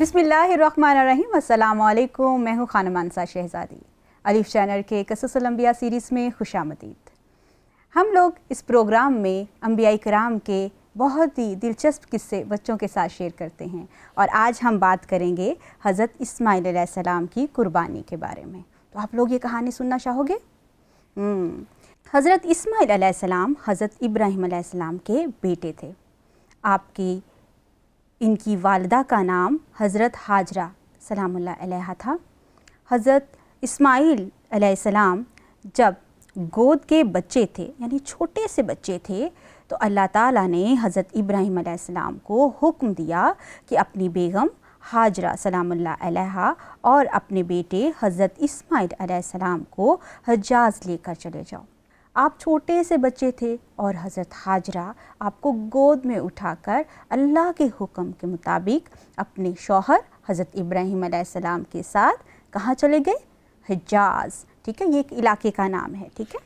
बिस्मिल्लाहिर्रहमानिर्रहीम। अस्सलाम वालेकुम। मैं हूँ खानम अंसा शहज़ादी। अलीफ चैनल के क़ससुल अंबिया सीरीज़ में खुशामदीद। हम लोग इस प्रोग्राम में अंबिया इकराम के बहुत ही दिलचस्प किस्से बच्चों के साथ शेयर करते हैं और आज हम बात करेंगे हज़रत इस्माईल अलैहिस्सलाम की कुर्बानी के बारे में। तो आप लोग ये कहानी सुनना चाहोगे? हज़रत इस्माईल अलैहिस्सलाम हज़रत इब्राहीम अलैहिस्सलाम के बेटे थे। इनकी वालिदा का नाम हज़रत हाजरा सलामुल्लाह अलैहा था। हज़रत इस्माईल अलैहिस्सलाम जब गोद के बच्चे थे, यानी छोटे से बच्चे थे, तो अल्लाह ताला ने हज़रत इब्राहीम अलैहिस्सलाम को हुक्म दिया कि अपनी बेगम हाजरा सलामुल्लाह अलैहा और अपने बेटे हज़रत इस्माईल अलैहिस्सलाम को हिजाज़ लेकर चले जाओ। आप छोटे से बच्चे थे और हज़रत हाजरा आपको गोद में उठाकर अल्लाह के हुक्म के मुताबिक अपने शौहर हज़रत इब्राहीम अलैहिस्सलाम के साथ कहाँ चले गए? हिजाज़। ठीक है, ये एक इलाके का नाम है। ठीक है,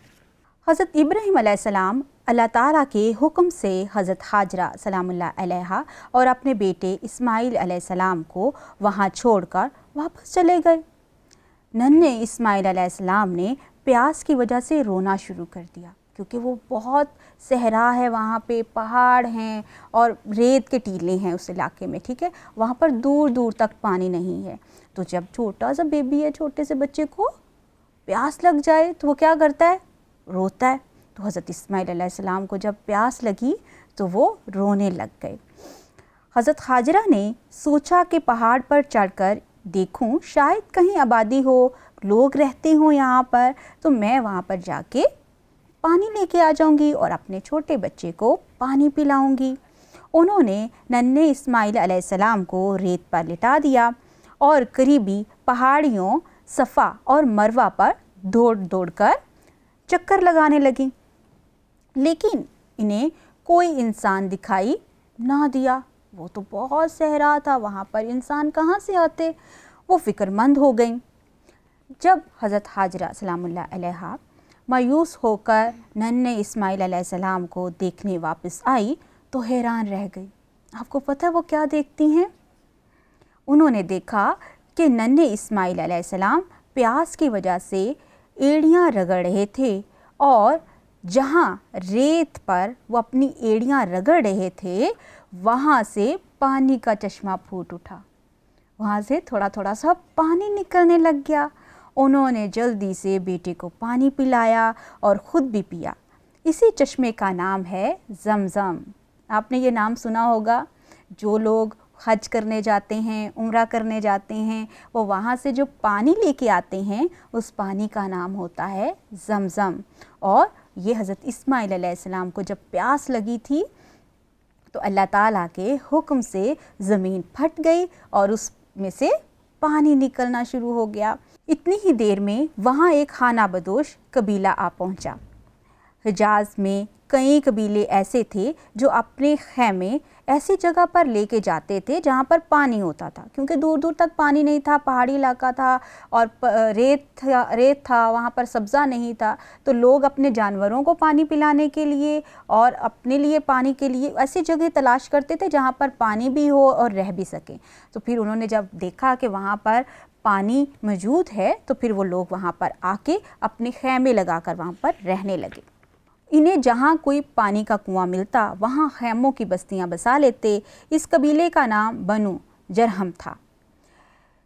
हज़रत इब्राहीम अलैहिस्सलाम अल्लाह ताला के हुक्म से हज़रत हाजरा सलामुल्लाह अलैहा और अपने बेटे इस्माईल अलैहिस्सलाम को वहाँ छोड़कर वापस चले गए। नन्हे इस्माईल अलैहिस्सलाम ने प्यास की वजह से रोना शुरू कर दिया, क्योंकि वो बहुत सहरा है, वहाँ पे पहाड़ हैं और रेत के टीले हैं उस इलाके में। ठीक है, वहाँ पर दूर दूर तक पानी नहीं है। तो जब छोटा सा बेबी है, छोटे से बच्चे को प्यास लग जाए तो वो क्या करता है? रोता है। तो हज़रत इस्माईल अलैहिस्सलाम को जब प्यास लगी तो वो रोने लग गए। हज़रत हाजरा ने सोचा कि पहाड़ पर चढ़कर देखूं, शायद कहीं आबादी हो, लोग रहते हों यहाँ पर, तो मैं वहाँ पर जाके पानी लेके आ जाऊँगी और अपने छोटे बच्चे को पानी पिलाऊँगी। उन्होंने नन्हे इस्माईल अलैहिस्सलाम को रेत पर लिटा दिया और करीबी पहाड़ियों सफ़ा और मरवा पर दौड़ दौड़ कर चक्कर लगाने लगी, लेकिन इन्हें कोई इंसान दिखाई ना दिया। वो तो बहुत सहरा था, वहाँ पर इंसान कहाँ से आते? वो फ़िक्रमंद हो गई। जब हज़रत हाजरा सलामुल्लाह अलैहा मायूस होकर नन्हे इस्माईल अलैहिस्सलाम को देखने वापस आई तो हैरान रह गई। आपको पता है वो क्या देखती हैं? उन्होंने देखा कि नन्हे इस्माईल अलैहिस्सलाम प्यास की वजह से एड़ियाँ रगड़ रहे थे और जहाँ रेत पर वो अपनी एड़ियाँ रगड़ रहे थे वहाँ से पानी का चश्मा फूट उठा, वहाँ से थोड़ा थोड़ा सा पानी निकलने लग गया। उन्होंने जल्दी से बेटे को पानी पिलाया और ख़ुद भी पिया। इसी चश्मे का नाम है ज़मज़म। आपने ये नाम सुना होगा। जो लोग हज करने जाते हैं, उम्रा करने जाते हैं, वो वहाँ से जो पानी लेके आते हैं उस पानी का नाम होता है ज़मज़म। और ये हज़रत इस्माईल अलैहिस्सलाम को जब प्यास लगी थी तो अल्लाह ताला के हुक्म से ज़मीन फट गई और उसमें से पानी निकलना शुरू हो गया। इतनी ही देर में वहाँ एक खाना बदोश कबीला आ पहुँचा। हिजाज़ में कई कबीले ऐसे थे जो अपने खैमे ऐसी जगह पर लेके जाते थे जहाँ पर पानी होता था, क्योंकि दूर दूर तक पानी नहीं था, पहाड़ी इलाका था और रेत था, वहाँ पर सब्ज़ा नहीं था। तो लोग अपने जानवरों को पानी पिलाने के लिए और अपने लिए पानी के लिए ऐसी जगह तलाश करते थे जहाँ पर पानी भी हो और रह भी सकें। तो फिर उन्होंने जब देखा कि वहाँ पर पानी मौजूद है तो फिर वो लोग वहाँ पर आके अपने खैमे लगाकर वहाँ पर रहने लगे। इन्हें जहाँ कोई पानी का कुआं मिलता वहाँ खैमों की बस्तियाँ बसा लेते। इस कबीले का नाम बनु जरहम था।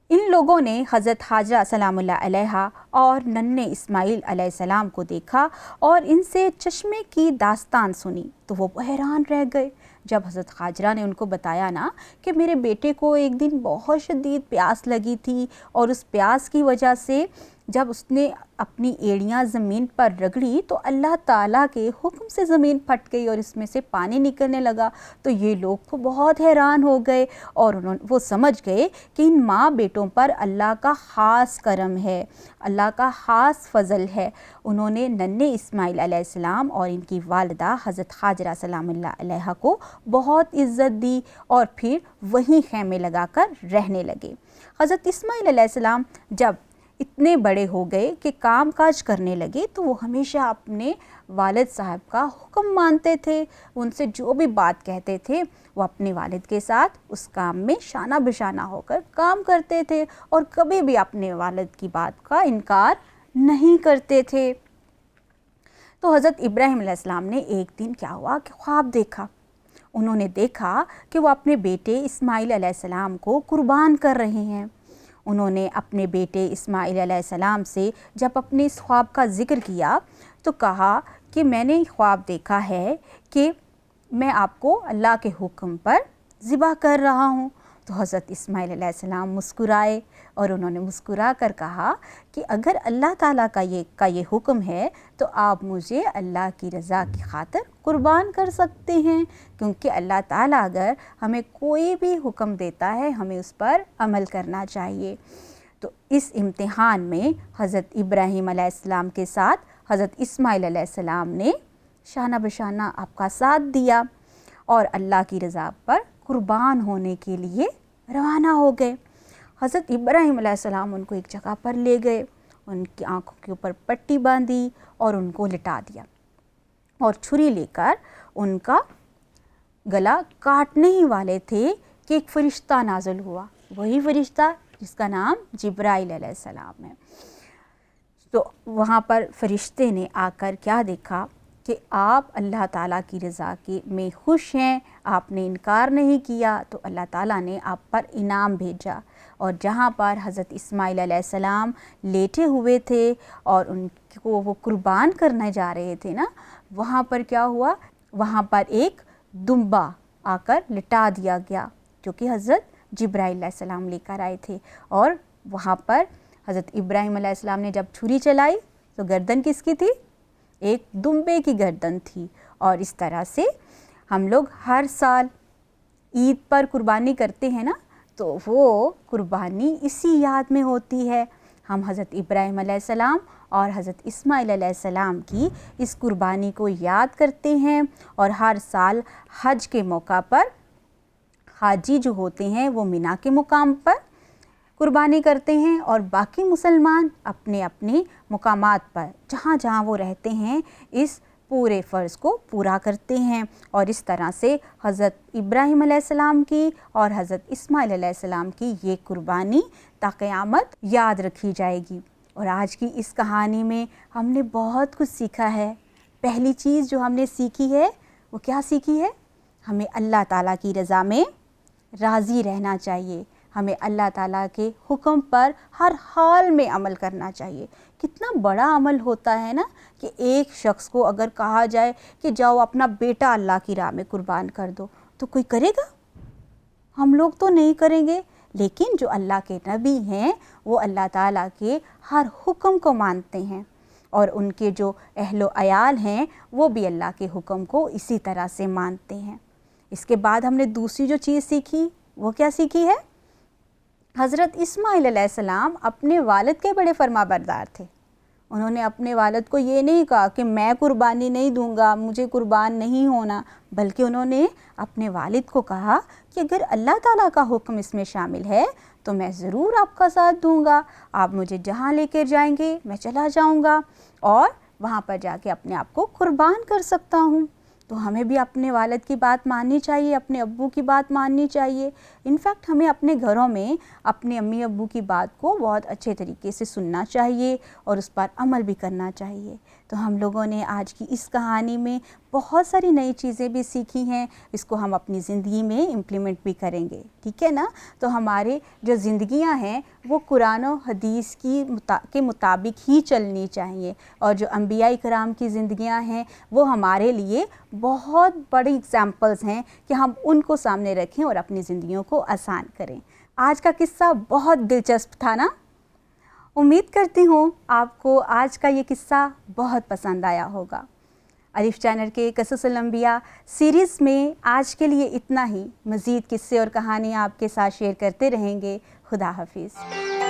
इन लोगों ने हज़रत हाजरा सलामुल्लाह अलैहा और नन्हे इस्माईल अलैहिस्सलाम को देखा और इनसे चश्मे की दास्तान सुनी तो वो हैरान रह गए। जब हज़रत हाजरा ने उनको बताया ना कि मेरे बेटे को एक दिन बहुत शदीद प्यास लगी थी और उस प्यास की वजह से जब उसने अपनी एड़ियाँ ज़मीन पर रगड़ी तो अल्लाह ताला के हुक्म से ज़मीन फट गई और इसमें से पानी निकलने लगा, तो ये लोग तो बहुत हैरान हो गए और वो समझ गए कि इन माँ बेटों पर अल्लाह का ख़ास करम है, अल्लाह का ख़ास फ़ज़ल है। उन्होंने नन्हे इस्माईल अलैहिस्सलाम और इनकी वालिदा हज़रत हाजरा सलामुल्लाह अलैहा को बहुत इज़्ज़त दी और फिर वहीं खैमे लगाकर रहने लगे। हज़रत इस्माईल अलैहिस्सलाम जब اتنے بڑے ہو گئے کہ کام کاج کرنے لگے تو وہ ہمیشہ اپنے والد صاحب کا حکم مانتے تھے. ان سے جو بھی بات کہتے تھے وہ اپنے والد کے ساتھ اس کام میں شانہ بشانہ ہو کر کام کرتے تھے اور کبھی بھی اپنے والد کی بات کا انکار نہیں کرتے تھے. تو حضرت ابراہیم علیہ السلام نے ایک دن کیا ہوا کہ خواب دیکھا. انہوں نے دیکھا کہ وہ اپنے بیٹے اسماعیل علیہ السلام کو قربان کر رہے ہیں. انہوں نے اپنے بیٹے اسماعیل علیہ السلام سے جب اپنے اس خواب کا ذکر کیا تو کہا کہ میں نے خواب دیکھا ہے کہ میں آپ کو اللہ کے حکم پر ذبح کر رہا ہوں. تو حضرت اسماعیل علیہ السلام مسکرائے اور انہوں نے مسکرا کر کہا کہ اگر اللہ تعالیٰ کا یہ حکم ہے تو آپ مجھے اللہ کی رضا کی خاطر قربان کر سکتے ہیں، کیونکہ اللہ تعالیٰ اگر ہمیں کوئی بھی حکم دیتا ہے ہمیں اس پر عمل کرنا چاہیے. تو اس امتحان میں حضرت ابراہیم علیہ السلام کے ساتھ حضرت اسماعیل علیہ السلام نے شانہ بشانہ آپ کا ساتھ دیا اور اللہ کی رضا پر قربان ہونے کے لیے روانہ ہو گئے. حضرت ابراہیم علیہ السلام ان کو ایک جگہ پر لے گئے، ان کی آنکھوں کے اوپر پٹی باندھی اور ان کو لٹا دیا اور چھری لے کر ان کا گلا کاٹنے ہی والے تھے کہ ایک فرشتہ نازل ہوا، وہی فرشتہ جس کا نام جبرائیل علیہ السلام ہے. تو وہاں پر فرشتے نے آ کر کیا دیکھا کہ آپ اللہ تعالیٰ کی رضا میں خوش ہیں، آپ نے انکار نہیں کیا، تو اللہ تعالیٰ نے آپ پر انعام بھیجا. اور جہاں پر حضرت اسماعیل علیہ السلام لیٹے ہوئے تھے اور ان کو وہ قربان کرنے جا رہے تھے نا، وہاں پر کیا ہوا، وہاں پر ایک دمبا آ کر لٹا دیا گیا جو کہ حضرت جبرائیل علیہ السلام لے کر آئے تھے. اور وہاں پر حضرت ابراہیم علیہ السلام نے جب چھری چلائی تو گردن کس کی تھی؟ ایک دمبے کی گردن تھی. اور اس طرح سے ہم لوگ ہر سال عید پر قربانی کرتے ہیں نا، تو وہ قربانی اسی یاد میں ہوتی ہے. ہم حضرت ابراہیم علیہ السلام اور حضرت اسماعیل علیہ السلام کی اس قربانی کو یاد کرتے ہیں اور ہر سال حج کے موقع پر حاجی جو ہوتے ہیں وہ مینا کے مقام پر قربانی کرتے ہیں اور باقی مسلمان اپنے اپنے مقامات پر جہاں جہاں وہ رہتے ہیں اس پورے فرض کو پورا کرتے ہیں. اور اس طرح سے حضرت ابراہیم علیہ السلام کی اور حضرت اسماعیل علیہ السلام کی یہ قربانی تا قیامت یاد رکھی جائے گی. اور آج کی اس کہانی میں ہم نے بہت کچھ سیکھا ہے. پہلی چیز جو ہم نے سیکھی ہے وہ کیا سیکھی ہے؟ ہمیں اللہ تعالیٰ کی رضا میں راضی رہنا چاہیے، ہمیں اللہ تعالیٰ کے حکم پر ہر حال میں عمل کرنا چاہیے. کتنا بڑا عمل ہوتا ہے نا کہ ایک شخص کو اگر کہا جائے کہ جاؤ اپنا بیٹا اللہ کی راہ میں قربان کر دو، تو کوئی کرے گا؟ ہم لوگ تو نہیں کریں گے. لیکن جو اللہ کے نبی ہیں وہ اللہ تعالیٰ کے ہر حکم کو مانتے ہیں اور ان کے جو اہل و عیال ہیں وہ بھی اللہ کے حکم کو اسی طرح سے مانتے ہیں. اس کے بعد ہم نے دوسری جو چیز سیکھی وہ کیا سیکھی ہے؟ حضرت اسماعیل علیہ السلام اپنے والد کے بڑے فرما بردار تھے. انہوں نے اپنے والد کو یہ نہیں کہا کہ میں قربانی نہیں دوں گا، مجھے قربان نہیں ہونا، بلکہ انہوں نے اپنے والد کو کہا کہ اگر اللہ تعالیٰ کا حکم اس میں شامل ہے تو میں ضرور آپ کا ساتھ دوں گا، آپ مجھے جہاں لے کر جائیں گے میں چلا جاؤں گا اور وہاں پر جا کے اپنے آپ کو قربان کر سکتا ہوں. تو ہمیں بھی اپنے والد کی بات ماننی چاہیے، اپنے ابو کی بات ماننی چاہیے. انفیکٹ ہمیں اپنے گھروں میں اپنے امی ابو کی بات کو بہت اچھے طریقے سے سننا چاہیے اور اس پر عمل بھی کرنا چاہیے. تو ہم لوگوں نے آج کی اس کہانی میں بہت ساری نئی چیزیں بھی سیکھی ہیں، اس کو ہم اپنی زندگی میں امپلیمنٹ بھی کریں گے، ٹھیک ہے نا؟ تو ہمارے جو زندگیاں ہیں وہ قرآن و حدیث کے مطابق ہی چلنی چاہیے اور جو انبیاء کرام کی زندگیاں ہیں وہ ہمارے لیے بہت بڑی ایگزامپلز ہیں کہ ہم ان کو سامنے رکھیں اور اپنی زندگیوں کو آسان کریں. آج کا قصہ بہت دلچسپ تھا نا؟ امید کرتی ہوں آپ کو آج کا یہ قصہ بہت پسند آیا ہوگا. الف چینل کے قصص الانبیاء سیریز میں آج کے لیے اتنا ہی. مزید قصے اور کہانیاں آپ کے ساتھ شیئر کرتے رہیں گے. خدا حافظ.